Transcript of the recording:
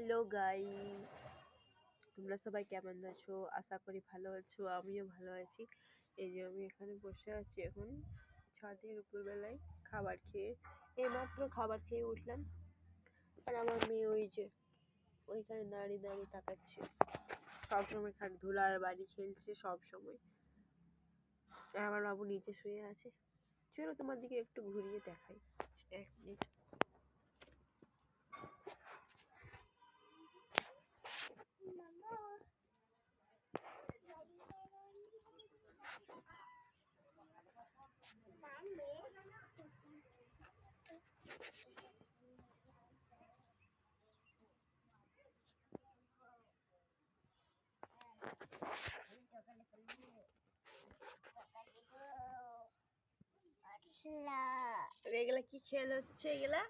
Hello guys, তোমরা সবাই কেমন আছো? আশা করি ভালো আছো, আমিও ভালো আছি। এই যে আমি এখানে বসে আছি এখন ছাদের উপর বেলায় খাবার খেয়ে, এইমাত্র খাবার খেয়ে উঠলাম। আর আমার মেয়ে ওই যে ওইখানে দাঁড়িয়ে দাঁড়িয়ে তাকাচ্ছে, সবসময় খালি ধুলার বাড়ি খেলছে সবসময়। আর আমার বাবু নিচে শুয়ে আছে। চলো তোমার দিকে একটু ঘুরিয়ে দেখাই, 1 মিনিট। এগুলা কি খেল হচ্ছে? এগুলা